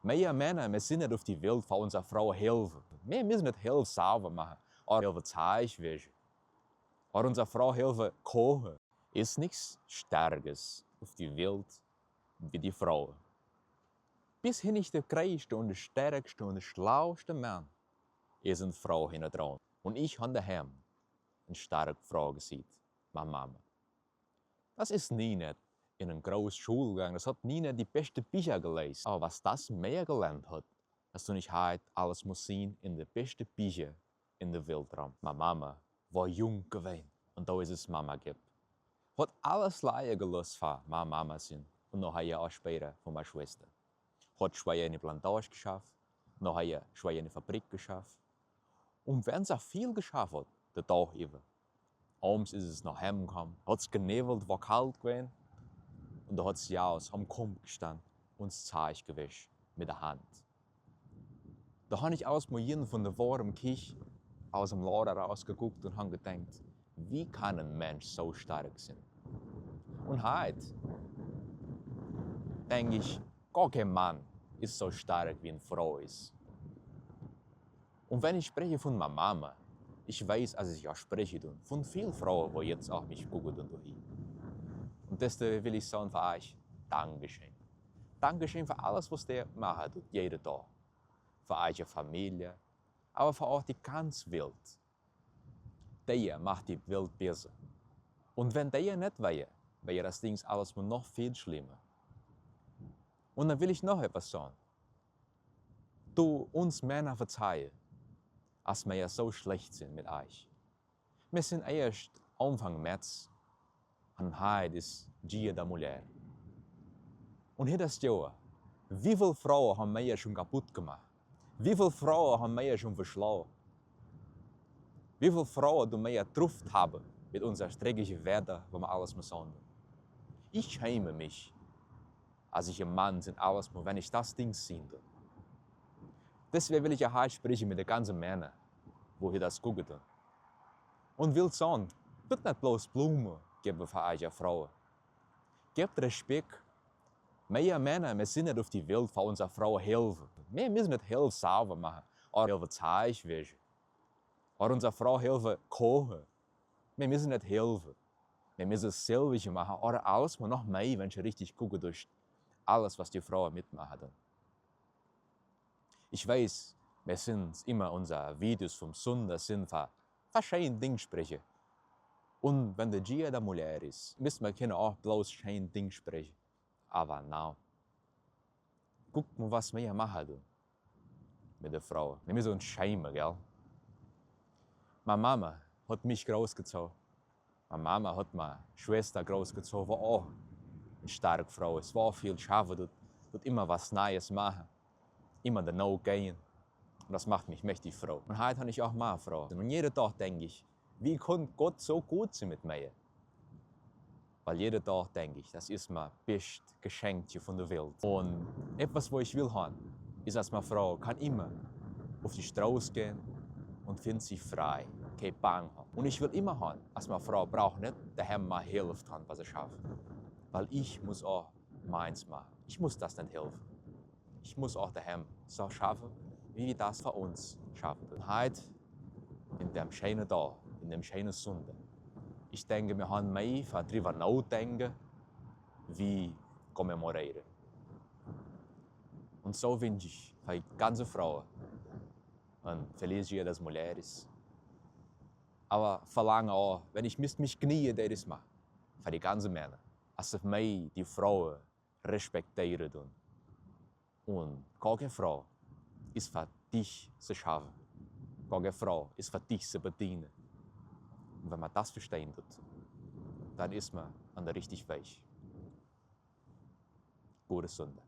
Mehr Männer, wir sind nicht auf die Welt für unsere Frau helfen. Wir müssen nicht helfen sauber machen oder helfen Zeug wischen. Oder unserer Frau helfen kochen. Ist nichts Stärkeres auf die Welt wie die Frau. Bis hin ist der größte und der stärkste und der schlauste Mann ist eine Frau hinter dran. Und ich habe daheim eine starke Frau gesehen, meine Mama. Das ist nie nicht in eine große Schule gegangen, das hat nie nicht die besten Bücher gelesen. Aber was das mehr gelernt hat, dass du nicht heute alles muss sehen in den besten Büchern in der Weltraum. Meine Mama war jung gewesen und da ist es Mama gibt. Hat alles leider gelöst für meine Mama sind und noch ein Jahr später von meiner Schwester. Hat schwer in die Plantage geschafft, noch ein Jahr schwer in die Fabrik geschafft. Und wenn sie viel geschafft hat, der Tag über, abends ist es nach Hause gekommen, hat es genebelt, war kalt gewesen und da hat sie aus am Kump gestanden und das Zeug gewischt mit der Hand. Da habe ich aus mir von der warmen Küche aus dem Laden rausgeguckt und habe gedacht, wie kann ein Mensch so stark sein? Und heute denke ich, gar kein Mann ist so stark wie eine Frau ist. Und wenn ich spreche von meiner Mama, ich weiß, als ich auch spreche von vielen Frauen, die jetzt auch mich gucken und hier. Und deshalb will ich sagen für euch, Dankeschön. Dankeschön für alles, was ihr macht, jeden Tag. Für eure Familie, aber für auch die ganze Welt. Der macht die Welt besser. Und wenn der nicht wäre, wäre das Ding alles noch viel schlimmer. Und dann will ich noch etwas sagen. Du uns Männer verzeihen, als wir ja so schlecht sind mit euch. Wir sind erst Anfang März und heute ist Dia da Mulher. Und hier das Jahr, wie viele Frauen haben wir schon kaputt gemacht? Wie viele Frauen haben wir schon verschlagen? Wie viele Frauen du wir getroffen haben mit unserer streckigen Wetter, wo wir alles müssen? Ich schäme mich, als ich ein Mann bin, alles, wenn ich das Ding sehe. Deswegen will ich ja heute sprechen mit den ganzen Männern, wo hier das gucken. Und will sagen, tut nicht bloß Blumen geben für eure Frauen. Gebt Respekt. Mehr Männer, wir sind nicht auf die Welt für unsere Frau helfen. Wir müssen nicht helfen sauber machen oder helfen Zeug wischen. Oder unserer Frau helfen kochen. Wir müssen nicht helfen. Wir müssen es selber machen oder alles noch mehr, wenn ich richtig gucke durch alles, was die Frauen mitmachen. Ich weiß, wir sind immer unsere Videos vom Sonntag sind für verschiedene Dinge sprechen. Und wenn der Dia da Mulher ist, müssen wir auch bloß schöne Dinge sprechen. Aber nein. Guck mal, was wir machen mit der Frau. Wir müssen uns schämen, gell? Meine Mama hat mich großgezogen. Meine Mama hat meine Schwester großgezogen, war auch eine starke Frau. Es war viel schaffen, tut immer was Neues machen. Immer den No gehen. Und das macht mich mächtig froh. Und heute habe ich auch meine Frau. Und jeden Tag denke ich, wie kann Gott so gut sein mit mir? Weil jeden Tag denke ich, das ist mein bestes Geschenk von der Welt. Und etwas, was ich will haben, ist, dass meine Frau kann immer auf die Straße gehen und findet sich frei, keine Bang haben. Und ich will immer haben, dass meine Frau braucht nicht daheim mal Hilfe haben, was sie schafft. Weil ich muss auch meins machen. Ich muss das nicht helfen. Ich muss auch daheim so schaffen, wie wir das für uns schaffen. Und heute, in dem schönen Tag, in dem schönen Sonntag, ich denke, wir haben mehr darüber nachdenken, wie kommemorieren. Und so wünsche ich für die ganze Frau ein Feliz Dia das Mulheres. Aber verlange auch, wenn ich mich knie, das machen, für die ganzen Männer, dass sie mehr die Frauen respektieren tun. Und keine Frau ist für dich zu schaffen. Keine Frau ist für dich zu bedienen. Und wenn man das verstehen tut, dann ist man an der richtigen Weg. Gute Sonntag.